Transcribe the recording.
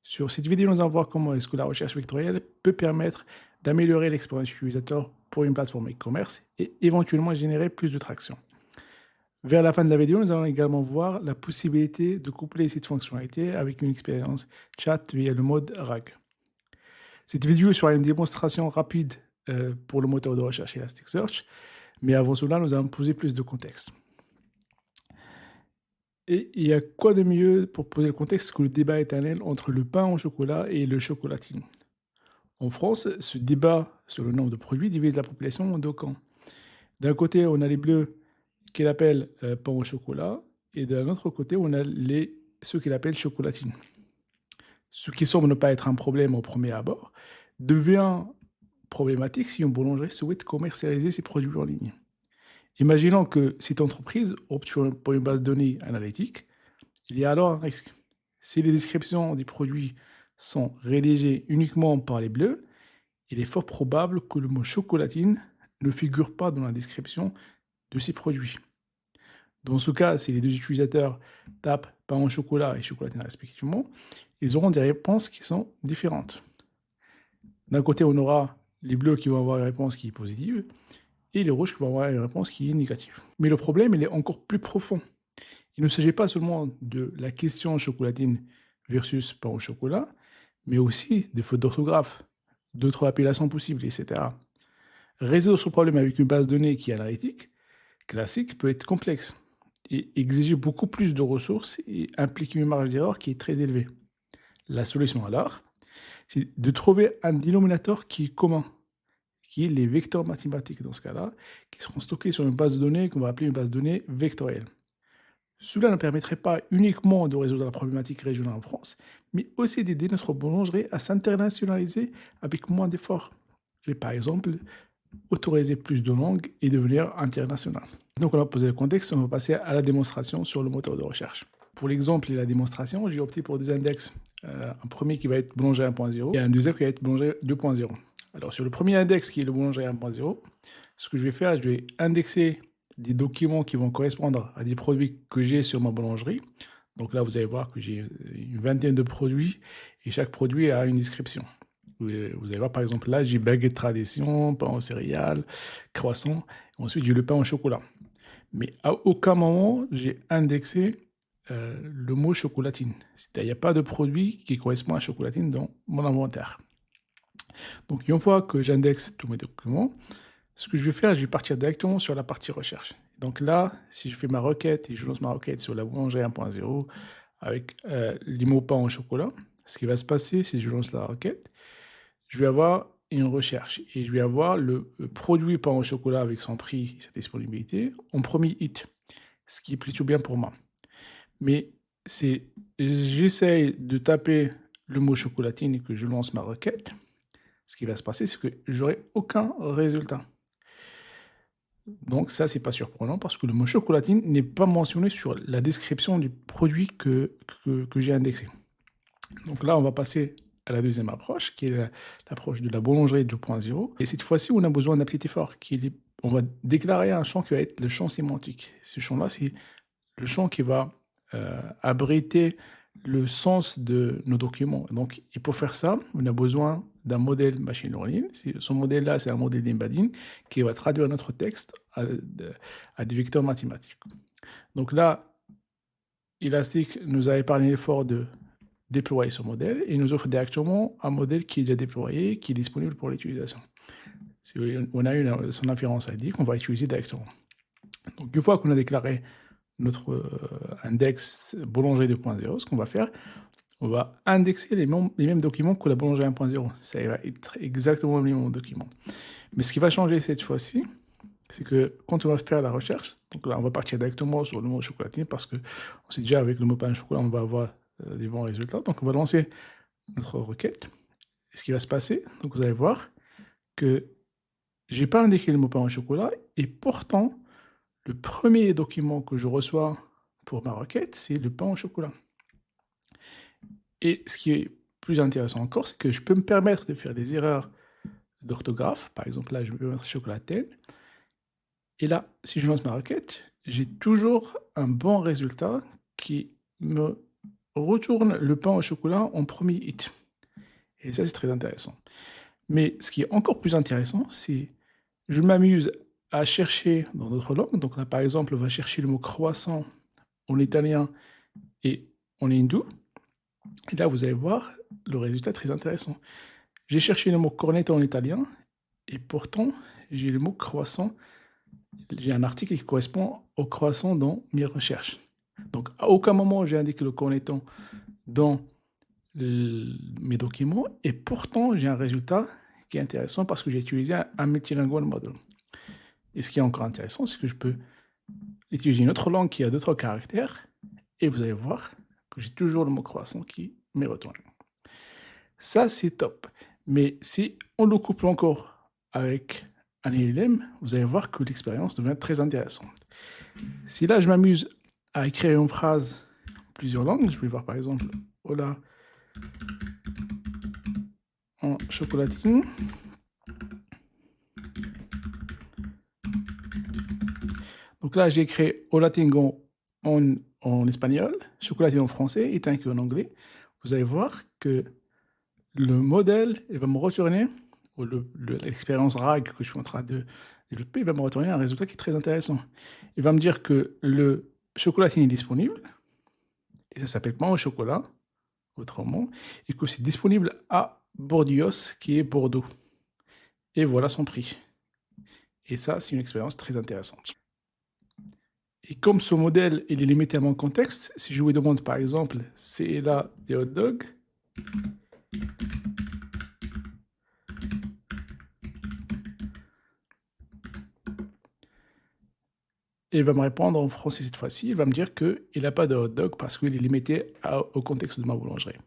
Sur cette vidéo, nous allons voir comment est-ce que la recherche vectorielle peut permettre d'améliorer l'expérience utilisateur pour une plateforme e-commerce et éventuellement générer plus de traction. Vers la fin de la vidéo, nous allons également voir la possibilité de coupler cette fonctionnalité avec une expérience chat via le mode RAG. Cette vidéo sera une démonstration rapide pour le moteur de recherche Elasticsearch, mais avant cela, nous allons poser plus de contexte. Et il y a quoi de mieux pour poser le contexte que le débat éternel entre le pain au chocolat et le chocolatine? En France, ce débat sur le nombre de produits divise la population en deux camps. D'un côté, on a les bleus qui l'appellent pain au chocolat, et d'un autre côté, on a ceux qui l'appellent chocolatine. Ce qui semble ne pas être un problème au premier abord, devient problématique si une boulangerie souhaite commercialiser ses produits en ligne. Imaginons que cette entreprise opte pour une base de données analytique, il y a alors un risque. Si les descriptions des produits sont rédigées uniquement par les bleus, il est fort probable que le mot chocolatine ne figure pas dans la description de ces produits. Dans ce cas, si les deux utilisateurs tapent pain au chocolat et chocolatine respectivement, ils auront des réponses qui sont différentes. D'un côté, on aura les bleus qui vont avoir une réponse qui est positive et les rouges qui vont avoir une réponse qui est négative. Mais le problème, il est encore plus profond. Il ne s'agit pas seulement de la question chocolatine versus pain au chocolat, mais aussi des fautes d'orthographe, d'autres appellations possibles, etc. Résoudre ce problème avec une base de données qui est analytique, classique, peut être complexe et exiger beaucoup plus de ressources et impliquer une marge d'erreur qui est très élevée. La solution alors, c'est de trouver un dénominateur qui est commun, qui est les vecteurs mathématiques dans ce cas-là, qui seront stockés sur une base de données qu'on va appeler une base de données vectorielle. Cela ne permettrait pas uniquement de résoudre la problématique régionale en France, mais aussi d'aider notre boulangerie à s'internationaliser avec moins d'efforts. Et par exemple, autoriser plus de langues et devenir international. Donc on va poser le contexte, on va passer à la démonstration sur le moteur de recherche. Pour l'exemple et la démonstration, j'ai opté pour deux index. Un premier qui va être boulanger 1.0 et un deuxième qui va être boulanger 2.0. Alors sur le premier index qui est le boulanger 1.0, ce que je vais faire, je vais indexer des documents qui vont correspondre à des produits que j'ai sur ma boulangerie. Donc là, vous allez voir que j'ai une vingtaine de produits et chaque produit a une description. Vous allez voir, par exemple, là, j'ai baguette tradition, pain aux céréales, croissant. Ensuite, j'ai le pain au chocolat. Mais à aucun moment, j'ai indexé le mot chocolatine. C'est-à-dire, il n'y a pas de produit qui correspond à chocolatine dans mon inventaire. Donc, une fois que j'indexe tous mes documents, ce que je vais faire, je vais partir directement sur la partie recherche. Donc là, si je fais ma requête et je lance ma requête sur la boulangerie 1.0 avec les mots pain au chocolat, ce qui va se passer si je lance la requête, je vais avoir une recherche et je vais avoir le produit pain au chocolat avec son prix et sa disponibilité en premier hit, ce qui est plutôt bien pour moi. Mais si j'essaye de taper le mot chocolatine et que je lance ma requête, ce qui va se passer, c'est que j'aurai aucun résultat. Donc ça, c'est pas surprenant parce que le mot chocolatine n'est pas mentionné sur la description du produit que j'ai indexé. Donc là, on va passer à la deuxième approche, qui est l'approche de la boulangerie 2.0. Et cette fois-ci, on a besoin d'un petit effort. On va déclarer un champ qui va être le champ sémantique. Ce champ-là, c'est le champ qui va abriter le sens de nos documents. Donc, et pour faire ça, on a besoin d'un modèle machine learning. Ce modèle-là, c'est un modèle d'embedding qui va traduire notre texte à des vecteurs mathématiques. Donc là, Elastic nous a épargné l'effort de déployer ce modèle et nous offre directement un modèle qui est déjà déployé, qui est disponible pour l'utilisation. On a son inférence ID qu'on va utiliser directement. Donc, une fois qu'on a déclaré notre index boulanger 2.0, ce qu'on va faire, on va indexer les mêmes documents que la boulangerie 1.0. Ça va être exactement les mêmes documents. Mais ce qui va changer cette fois-ci, c'est que quand on va faire la recherche, donc là, on va partir directement sur le mot chocolatine parce qu'on sait déjà avec le mot pain au chocolat, on va avoir des bons résultats. Donc, on va lancer notre requête. Et ce qui va se passer, donc vous allez voir que je n'ai pas indiqué le mot pain au chocolat et pourtant, le premier document que je reçois pour ma requête, c'est le pain au chocolat. Et ce qui est plus intéressant encore, c'est que je peux me permettre de faire des erreurs d'orthographe. Par exemple, là, je peux mettre chocolatine. Et là, si je lance ma requête, j'ai toujours un bon résultat qui me retourne le pain au chocolat en premier hit. Et ça, c'est très intéressant. Mais ce qui est encore plus intéressant, c'est je m'amuse à chercher dans d'autres langues. Donc là, par exemple, on va chercher le mot croissant en italien et en hindou. Et là, vous allez voir le résultat très intéressant. J'ai cherché le mot cornetto en italien et pourtant, j'ai le mot croissant. J'ai un article qui correspond au croissant dans mes recherches. Donc, à aucun moment, j'ai indiqué le cornetto dans mes documents et pourtant, j'ai un résultat qui est intéressant parce que j'ai utilisé un multilingual model. Et ce qui est encore intéressant, c'est que je peux utiliser une autre langue qui a d'autres caractères et vous allez voir que j'ai toujours le mot croissant qui m'est retourné. Ça, c'est top. Mais si on le couple encore avec un LLM, vous allez voir que l'expérience devient très intéressante. Si là, je m'amuse à écrire une phrase en plusieurs langues, je vais voir par exemple « Hola en chocolatine ». Donc là, j'ai écrit Hola tengo en espagnol, chocolatine en français et tanky en anglais. Vous allez voir que le modèle il va me retourner, ou l'expérience RAG que je suis en train de développer, il va me retourner un résultat qui est très intéressant. Il va me dire que le chocolatine est disponible, et ça s'appelle pain au chocolat, autrement, et que c'est disponible à Bordeaux, qui est Bordeaux. Et voilà son prix. Et ça, c'est une expérience très intéressante. Et comme ce modèle il est limité à mon contexte, si je vous demande par exemple, c'est là des hot dogs, et il va me répondre en français cette fois-ci, il va me dire qu'il n'a pas de hot dog parce qu'il est limité au contexte de ma boulangerie.